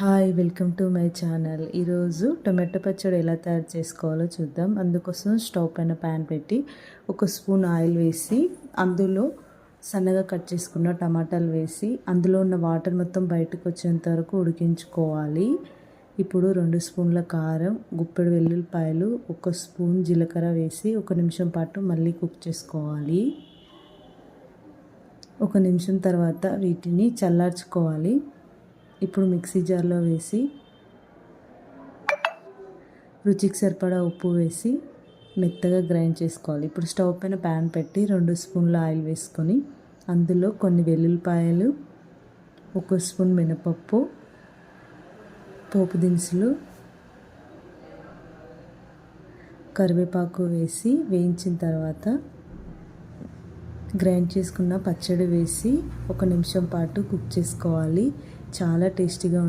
Hi, welcome to my channel. ఈరోజు tomato పచ్చడి ఎలా తయారు చేసుకోవాలో చూద్దాం. అందుకోసం స్టవ్ పైన ప్యాన్ పెట్టి 1 స్పూన్ ఆయిల్ వేసి అందులో సన్నగా కట్ చేసుకున్న టమాటాలు వేసి అందులో ఉన్న వాటర్ మొత్తం బయటకు వచ్చేంత వరకు ఉడికించుకోవాలి. ఇప్పుడు 2 స్పూన్ల కారం, గుప్పెడు వెల్లుల్లిపాయలు, 1 స్పూన్ జీలకర్ర వేసి 1 నిమిషం పాటు మళ్ళీ కుక్ చేసుకోవాలి. 1 నిమిషం తర్వాత వీటిని చల్లార్చుకోవాలి. ఇప్పుడు మిక్సీ జార్లో వేసి రుచికి సరిపడా ఉప్పు వేసి మెత్తగా గ్రైండ్ చేసుకోవాలి. ఇప్పుడు స్టవ్ పైన ప్యాన్ పెట్టి 2 స్పూన్ల ఆయిల్ వేసుకొని అందులో కొన్ని వెల్లుల్లిపాయలు, 1 స్పూన్ మినపప్పు, పోపు దినుసులు, కరివేపాకు వేసి వేయించిన తర్వాత గ్రైండ్ చేసుకున్న పచ్చడి వేసి 1 నిమిషం పాటు కుక్ చేసుకోవాలి. చాలా టేస్టీగా